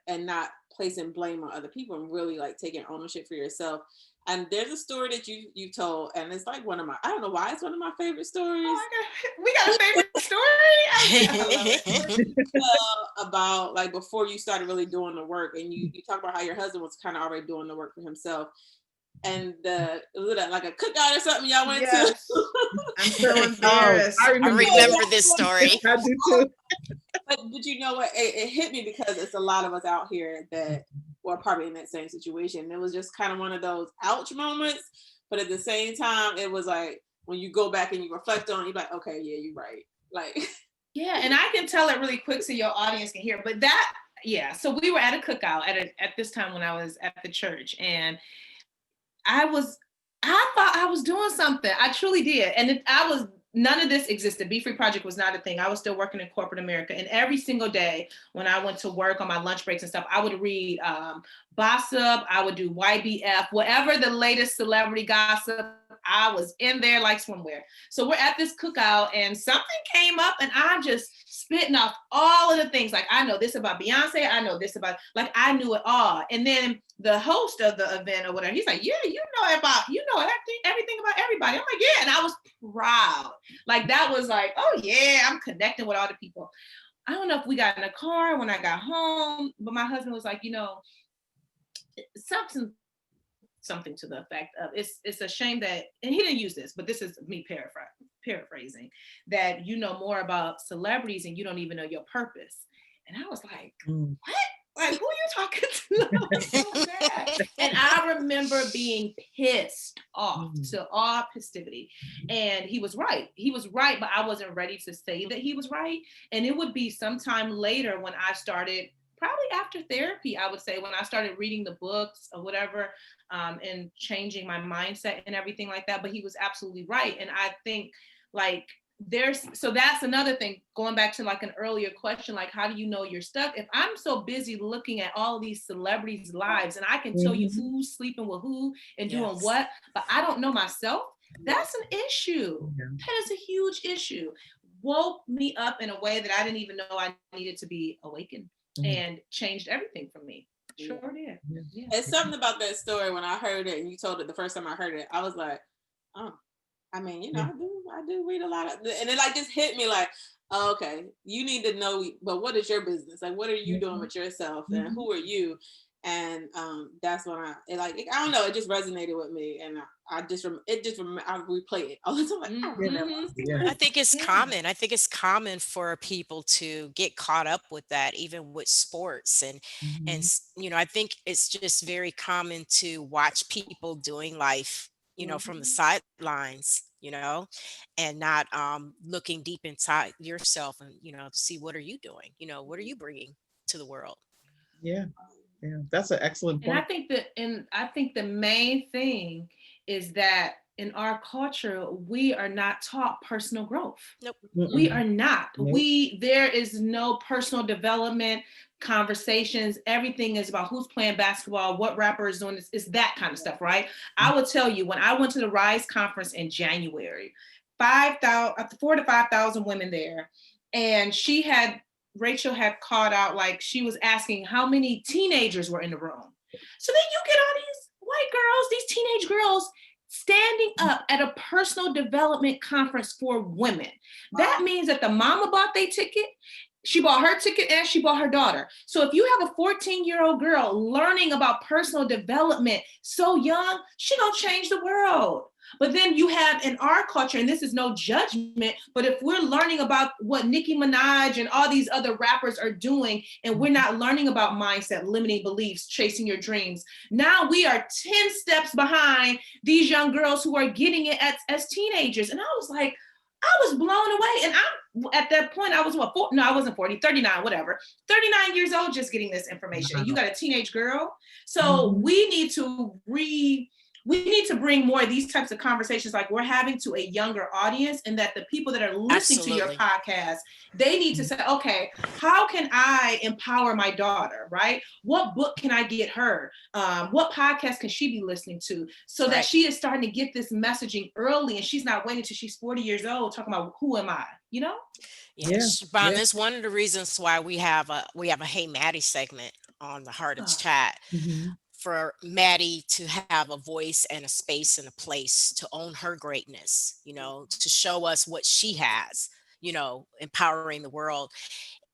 and not placing blame on other people, and really like taking ownership for yourself. And there's a story that you told, and it's like I don't know why it's one of my favorite stories. Oh, we got a favorite story about like before you started really doing the work, and you talk about how your husband was kind of already doing the work for himself. and was it like a cookout or something y'all went to? Yes. I'm so Oh, embarrassed. I I remember remember that. this story. I do too. But you know what? It hit me because it's a lot of us out here that were probably in that same situation. It was just kind of one of those ouch moments, but at the same time, it was like when you go back and you reflect on it, you're like, okay, yeah, you're right. Like, Yeah, and I can tell it really quick so your audience can hear. But that, yeah. So we were at a cookout at this time when I was at the church, and I thought I was doing something. I truly did, and none of this existed. BeFree Project was not a thing. I was still working in corporate America, and every single day when I went to work on my lunch breaks and stuff, I would read gossip. I would do YBF, whatever the latest celebrity gossip. I was in there like swimwear. So we're at this cookout and something came up and I'm just spitting off all of the things. Like, I know this about Beyonce. I know this about, like, I knew it all. And then the host of the event or whatever, he's like, yeah, you know everything about everybody. I'm like, yeah. And I was proud. Like, that was like, oh yeah, I'm connecting with all the people. I don't know if we got in a car when I got home, but my husband was like, something to the effect of it's a shame that, and he didn't use this, but this is me paraphrasing, that you know more about celebrities and you don't even know your purpose. And I was like, what? Like, who are you talking to? So bad. And I remember being pissed off to all festivity. And he was right. He was right, but I wasn't ready to say that he was right. And it would be sometime later when I started, probably after therapy, I would say, when I started reading the books or whatever, and changing my mindset and everything like that. But he was absolutely right. And I think, like, so that's another thing, going back to like an earlier question, like, how do you know you're stuck? If I'm so busy looking at all these celebrities' lives and I can tell you who's sleeping with who and doing what, but I don't know myself, that's an issue. That is a huge issue. Woke me up in a way that I didn't even know I needed to be awakened, and changed everything for me. Sure did. Yeah. It's something about that story when I heard it and you told it the first time I heard it, I was like, oh, I mean, I do read a lot of, and it like just hit me like, oh, okay, you need to know, but what is your business? Like, what are you doing with yourself and who are you? And that's when I don't know, it just resonated with me, and I replay it all the time. Like, I think it's common. I think it's common for people to get caught up with that, even with sports, and I think it's just very common to watch people doing life, from the sidelines, and not looking deep inside yourself, and to see, what are you doing? What are you bringing to the world? Yeah, that's an excellent point. And I think the main thing is that in our culture, we are not taught personal growth. Nope. We are not. There is no personal development conversations. Everything is about who's playing basketball, what rapper is doing this. It's that kind of stuff, right? I will tell you, when I went to the Rise conference in January, 4,000 to 5,000 women there, and Rachel had called out, like, she was asking how many teenagers were in the room. So then you get all these white girls, these teenage girls, standing up at a personal development conference for women. That means that the mama bought their ticket, she bought her ticket, and she bought her daughter. So if you have a 14-year-old girl learning about personal development so young, she gonna change the world. But then you have, in our culture, and this is no judgment, but if we're learning about what Nicki Minaj and all these other rappers are doing, and we're not learning about mindset, limiting beliefs, chasing your dreams, now we are 10 steps behind these young girls who are getting it as teenagers. And I was like, I was blown away. And at that point, I was I wasn't 40, 39, whatever. 39 years old, just getting this information. And you got a teenage girl. So we need to bring more of these types of conversations like we're having to a younger audience, and that the people that are listening to your podcast, they need to say, okay, how can I empower my daughter, right? What book can I get her? What podcast can she be listening to? So that she is starting to get this messaging early, and she's not waiting till she's 40 years old talking about, who am I, Yes, Siobhan, that's one of the reasons why we have a Hey Maddie segment on the Heart of Chat, for Maddie to have a voice and a space and a place to own her greatness, to show us what she has, empowering the world.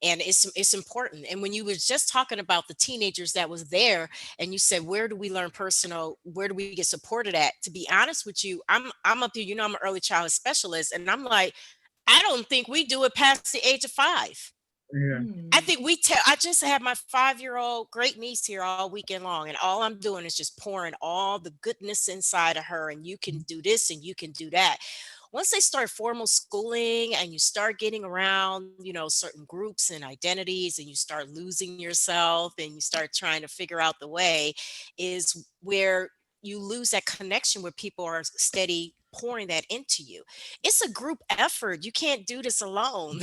and it's important. And when you were just talking about the teenagers that was there, and you said, where do we learn personal, where do we get supported at? To be honest with you, I'm up here, you know, I'm an early childhood specialist, and I'm like, I don't think we do it past the age of 5. Yeah. I think we tell. I just had my 5-year-old great niece here all weekend long, and all I'm doing is just pouring all the goodness inside of her. And you can do this, and you can do that. Once they start formal schooling, and you start getting around, you know, certain groups and identities, and you start losing yourself, and you start trying to figure out the way, is where you lose that connection where people are steady pouring that into you. It's a group effort. You can't do this alone.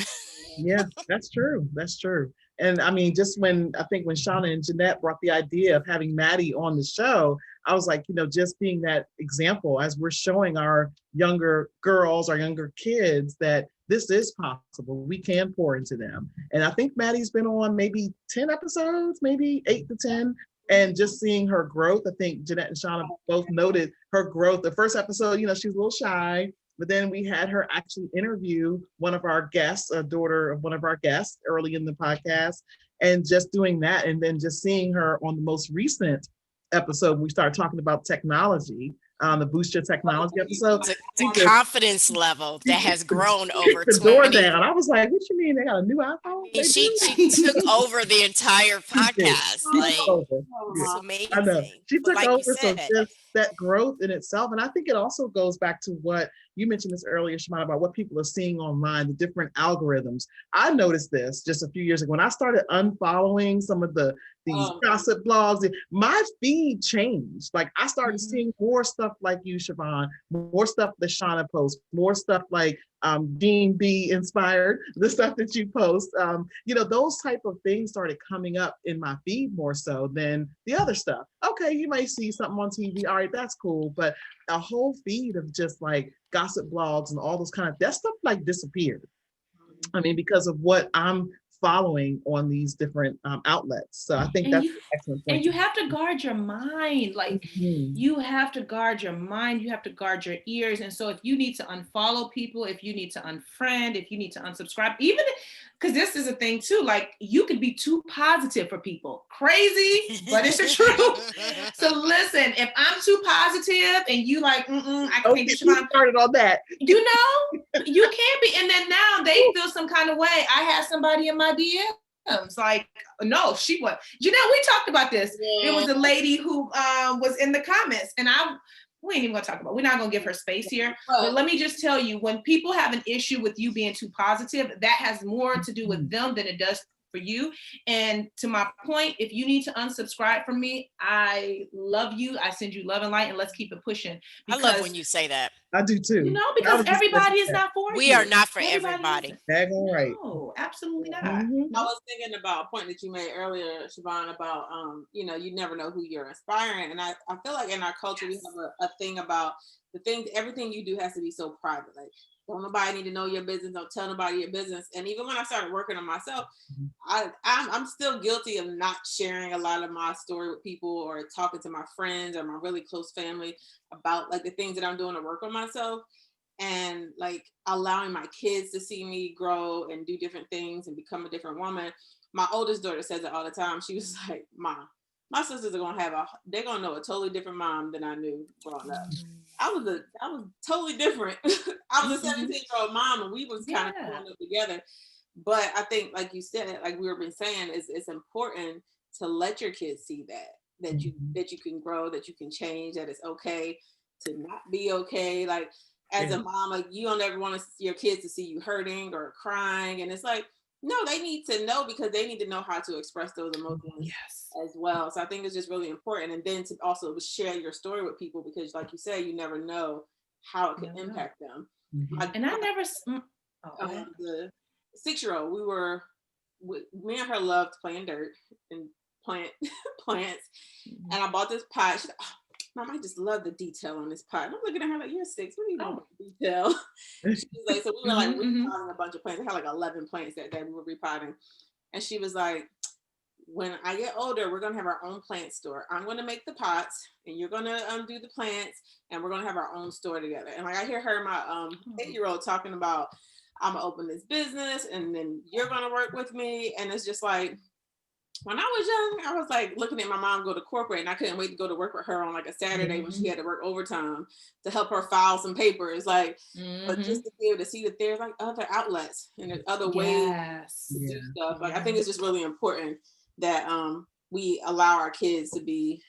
Yeah, that's true. That's true. And I mean, just when I think when Shauna and Jeanette brought the idea of having Maddie on the show, I was like, you know, just being that example as we're showing our younger girls, our younger kids that this is possible. We can pour into them. And I think Maddie's been on maybe 10 episodes, maybe 8 to 10. And just seeing her growth, I think Jeanette and Shauna both noted her growth. The first episode, you know, she was a little shy, but then we had her actually interview one of our guests, a daughter of one of our guests early in the podcast, and just doing that. And then just seeing her on the most recent episode, we started talking about technology, the Boost Your Technology episode. It's a confidence level that has grown over The door 20. down. I was like, what you mean? They got a new iPhone? She took over the entire podcast. Like, it's I know. amazing. She But took like over, you so said, just that growth in itself. And I think it also goes back to what you mentioned this earlier, Shauna, about what people are seeing online, the different algorithms. I noticed this just a few years ago when I started unfollowing some of these gossip blogs. My feed changed. Like I started seeing more stuff like you, Siobhan, more stuff that Shauna posts, more stuff like Dean B inspired, the stuff that you post. You know, those type of things started coming up in my feed more so than the other stuff. Okay, you may see something on TV. All right, that's cool. But a whole feed of just like gossip blogs and all those kind of, that stuff like disappeared. I mean, because of what I'm following on these different outlets. So I think and that's an excellent point. And you have to guard your mind. Like you have to guard your mind. You have to guard your ears. And so if you need to unfollow people, if you need to unfriend, if you need to unsubscribe, even because this is a thing too, like you could be too positive for people. Crazy, but it's the truth. So listen, if I'm too positive and you like, I can't get you started on that. You know, you can't be. And then now they feel some kind of way. I had somebody in my DMs like, no, she was. Jeanette, we talked about this. There was a lady who was in the comments, and we ain't even gonna talk about. We're not gonna give her space here. But let me just tell you, when people have an issue with you being too positive, that has more to do with them than it does for you. And to my point, if you need to unsubscribe from me, I love you. I send you love and light, and let's keep it pushing. I love when you say that. I do too. You know, because everybody is not for you. We are not for everybody. Right. No, absolutely not. I was thinking about a point that you made earlier, Siobhan, about you know, you never know who you're inspiring. And I feel like in our culture we have a thing about everything you do has to be so private. Like, don't nobody need to know your business, don't tell nobody your business. And even when I started working on myself, I'm still guilty of not sharing a lot of my story with people or talking to my friends or my really close family about like the things that I'm doing to work on myself, and like allowing my kids to see me grow and do different things and become a different woman. My oldest daughter says it all the time. She was like, Mom, my sisters are they're gonna know a totally different mom than I knew growing up. I was totally different. I was a 17-year-old mom, and we was kind of growing up together. But I think, like you said, like we were been saying, it's important to let your kids see that you can grow, that you can change, that it's okay to not be okay. Like as a mom, like you don't ever want your kids to see you hurting or crying, and it's like, no, they need to know, because they need to know how to express those emotions as well. So I think it's just really important. And then to also share your story with people, because like you say, you never know how it can impact them. And I never, the 6-year-old, me and her loved playing dirt and plants. And I bought this pot. She's like, oh, Mom, I just love the detail on this pot. And I'm looking at her like, you're 6. What do you know about detail? She was like, so we were like repotting a bunch of plants. I had like 11 plants that we were repotting. And she was like, when I get older, we're going to have our own plant store. I'm going to make the pots, and you're going to do the plants, and we're going to have our own store together. And like I hear her, my 8-year-old, talking about, I'm gonna open this business and then you're gonna work with me. And it's just like, when I was young, I was like looking at my mom go to corporate and I couldn't wait to go to work with her on like a Saturday when she had to work overtime to help her file some papers. Like, but just to be able to see that there's like other outlets and there's other ways to do stuff. Like, I think it's just really important that we allow our kids to be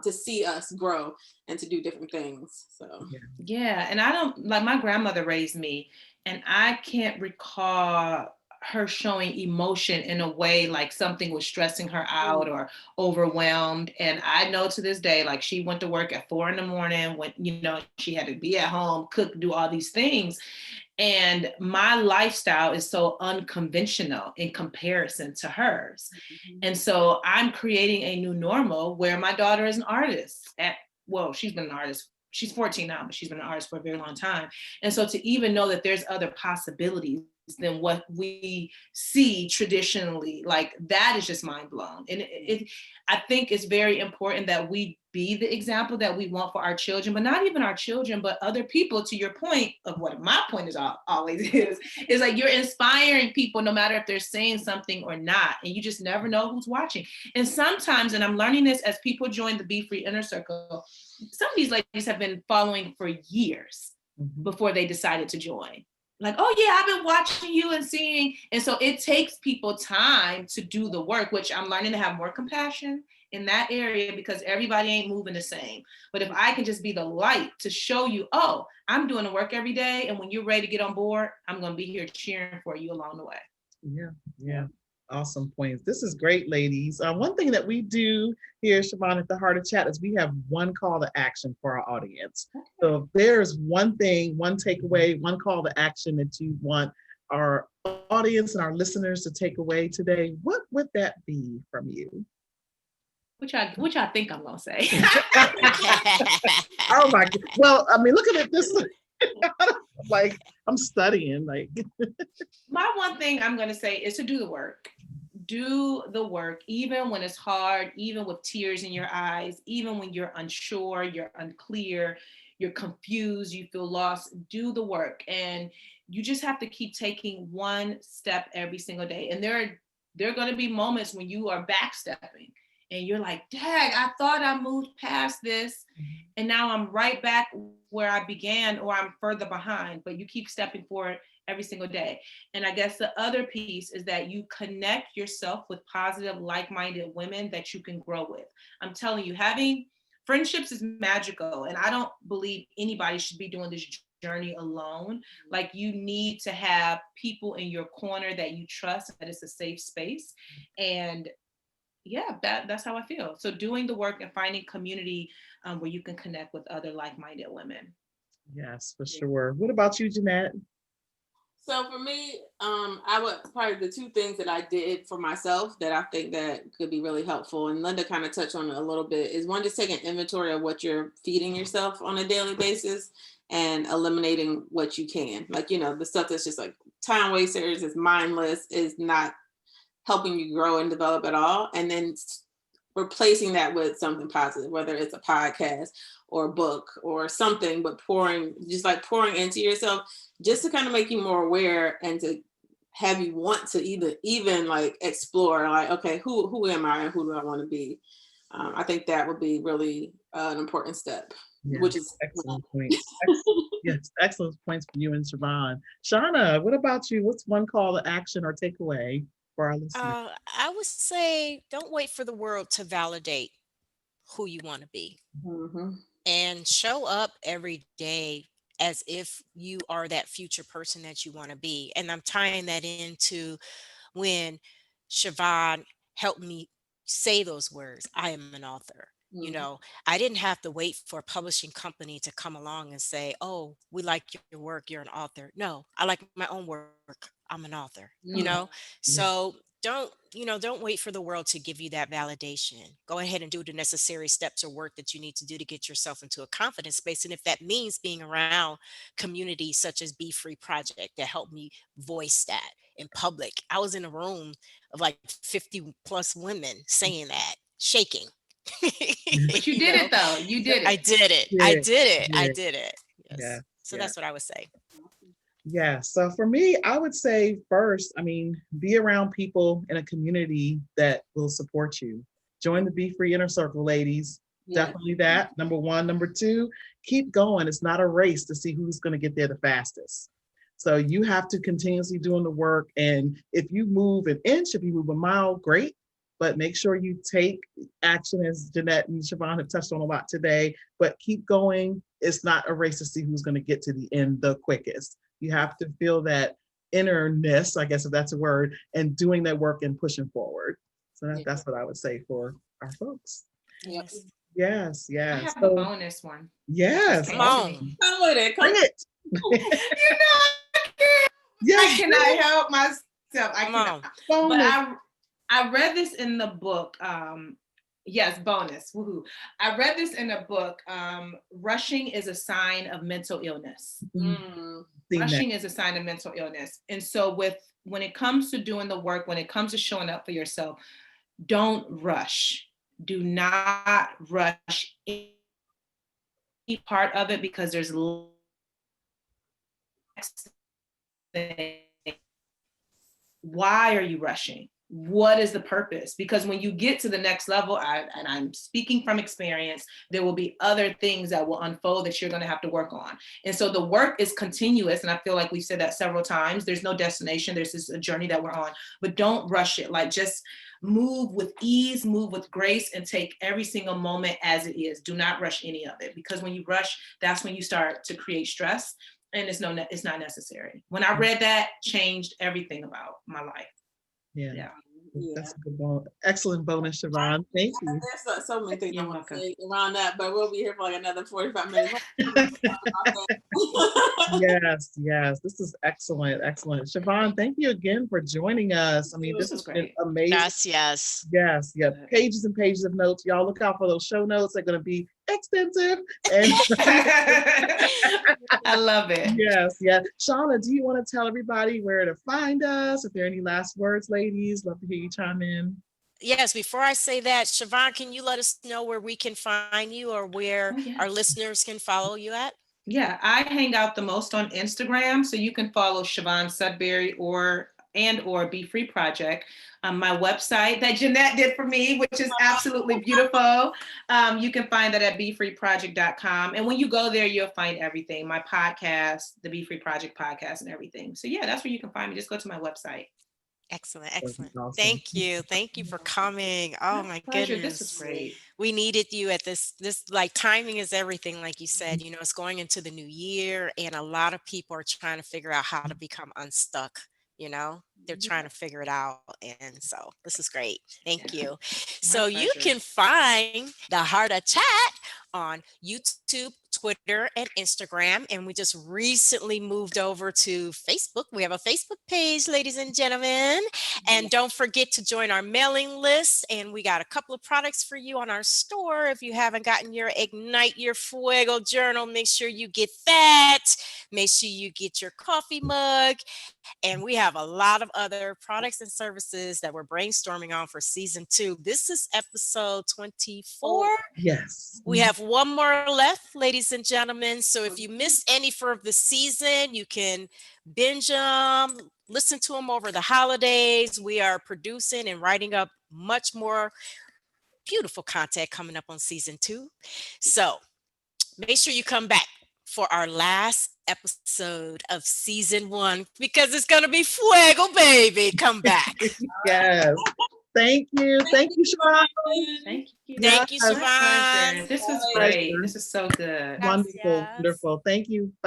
to see us grow and to do different things. So and I don't, like, my grandmother raised me and I can't recall her showing emotion in a way like something was stressing her out or overwhelmed. And I know to this day, like, she went to work at 4 a.m. when, you know, she had to be at home, cook, do all these things. And my lifestyle is so unconventional in comparison to hers. And so I'm creating a new normal where my daughter is an artist she's been an artist. She's 14 now, but she's been an artist for a very long time. And so to even know that there's other possibilities than what we see traditionally, like, that is just mind blown. And I think it's very important that we be the example that we want for our children, but not even our children, but other people. To your point of what my point is always is like, you're inspiring people no matter if they're saying something or not, and you just never know who's watching. And sometimes, and I'm learning this as people join the BeFree Inner Circle, some of these ladies have been following for years before they decided to join. Like, oh yeah, I've been watching you and seeing. And so it takes people time to do the work, which I'm learning to have more compassion in that area, because everybody ain't moving the same. But if I can just be the light to show you, oh, I'm doing the work every day, and when you're ready to get on board, I'm going to be here cheering for you along the way. Yeah. Awesome points. This is great, ladies. One thing that we do here, Siobhan, at the Heart of Chat is we have one call to action for our audience. Okay. So if there's one thing, one takeaway, one call to action that you want our audience and our listeners to take away today, what would that be from you? Which I think I'm gonna say. Oh my God. Well, I mean, look at it this like, I'm studying. Like, my one thing I'm gonna say is to do the work. Do the work, even when it's hard, even with tears in your eyes, even when you're unsure, you're unclear, you're confused, you feel lost. Do the work, and you just have to keep taking one step every single day. And there are going to be moments when you are backstepping and you're like, dang, I thought I moved past this, and now I'm right back where I began, or I'm further behind. But you keep stepping forward every single day. And I guess the other piece is that you connect yourself with positive, like-minded women that you can grow with. I'm telling you, having friendships is magical. And I don't believe anybody should be doing this journey alone. Like, you need to have people in your corner that you trust, that it's a safe space. And yeah, that's how I feel. So doing the work and finding community where you can connect with other like-minded women. Yes, for sure. What about you, Jeanette? So for me, I would probably, the two things that I did for myself that I think that could be really helpful, and Lynda kind of touched on it a little bit, is one, just taking inventory of what you're feeding yourself on a daily basis and eliminating what you can. Like, you know, the stuff that's just like time wasters, is mindless, is not helping you grow and develop at all. And then replacing that with something positive, whether it's a podcast or a book or something, but pouring into yourself, just to kind of make you more aware and to have you want to even like explore, like, okay, who am I and who do I want to be? I think that would be really an important step. Yes, which is excellent points. Yes, excellent points for you and Siobhan. Shauna, what about you? What's one call to action or takeaway for our listeners? I would say, don't wait for the world to validate who you want to be, and show up every day as if you are that future person that you want to be. And I'm tying that into when Siobhan helped me say those words, I am an author. You know, I didn't have to wait for a publishing company to come along and say, oh, we like your work, you're an author. No, I like my own work, I'm an author, you know? So don't wait for the world to give you that validation. Go ahead and do the necessary steps or work that you need to do to get yourself into a confidence space. And if that means being around communities such as BeFree Project that helped me voice that in public. I was in a room of like 50 plus women saying that, shaking. But you did it though. You did it. I did it. Yeah. I did it. I did it. Yes. Yeah. So that's what I would say. Yeah. So for me, I would say first, I mean, be around people in a community that will support you. Join the BeFree Inner Circle, ladies. Yeah. Definitely that. Number one. Number two, keep going. It's not a race to see who's going to get there the fastest. So you have to continuously doing the work. And if you move an inch, if you move a mile, great. But make sure you take action, as Jeanette and Siobhan have touched on a lot today. But keep going. It's not a race to see who's going to get to the end the quickest. You have to feel that innerness, I guess if that's a word, and doing that work and pushing forward. So that's what I would say for our folks. Yep. Yes, I yes. have a So, bonus one. yes. Come on. Come with it. Come Bring it. You know, I Yes. cannot help myself. I Come cannot. on. But Bonus. I read this in the book. Yes, bonus. Woohoo. I read this in a book. Rushing is a sign of mental illness. Rushing is a sign of mental illness. And so when it comes to doing the work, when it comes to showing up for yourself, don't rush. Do not rush any part of it, because there's why are you rushing? What is the purpose? Because when you get to the next level, and I'm speaking from experience, there will be other things that will unfold that you're going to have to work on. And so the work is continuous. And I feel like we've said that several times. There's no destination. There's just a journey that we're on, but don't rush it. Like, just move with ease, move with grace, and take every single moment as it is. Do not rush any of it, because when you rush, that's when you start to create stress, and it's not necessary. When I read that, changed everything about my life. Yeah. That's a good bonus. Excellent bonus, Siobhan. Thank you. There's so many things I You're want to welcome. say around that, but we'll be here for like another 45 minutes. Yes, yes. This is excellent, excellent. Siobhan, thank you again for joining us. I mean, this has been great. amazing. Yes, yes. Yes, yeah. Pages and pages of notes. Y'all look out for those show notes. They're going to be extensive. And I love it. yes, yeah. Shauna, do you want to tell everybody where to find us? If there are any last words, ladies, love to hear you chime in. Yes, before I say that, Siobhan, can you let us know where we can find you, or where our listeners can follow you at? Yeah, I hang out the most on Instagram, so you can follow Siobhan Sudberry or BeFree Project. My website that Jeanette did for me, which is absolutely beautiful. You can find that at BeFreeProject.com. And when you go there, you'll find everything. My podcast, the BeFree Project podcast, and everything. So yeah, that's where you can find me. Just go to my website. Excellent, excellent. Awesome. Thank you. Thank you for coming. Oh my Pleasure. goodness. This was great. We needed you at this like, timing is everything, like you said. You know, it's going into the new year, and a lot of people are trying to figure out how to become unstuck. You know, they're trying to figure it out. And so this is great. Thank you. So you can find the Heart of Chat on YouTube, Twitter, and Instagram. And we just recently moved over to Facebook. We have a Facebook page, ladies and gentlemen. And don't forget to join our mailing list. And we got a couple of products for you on our store. If you haven't gotten your Ignite Your Fuego journal, make sure you get that. Make sure you get your coffee mug. And we have a lot of other products and services that we're brainstorming on for season 2. This is episode 24. Yes. We have one more left, ladies and gentlemen. So if you missed any for the season, you can binge them, listen to them over the holidays. We are producing and writing up much more beautiful content coming up on season 2. So make sure you come back for our last episode of season 1, because it's going to be fuego, baby. Come back. Yes. Thank you. Thank you, Siobhan. Thank you. Thank you, Yes. Siobhan. This was great. This is so good. Wonderful, Gracias. wonderful. Thank you. Bye.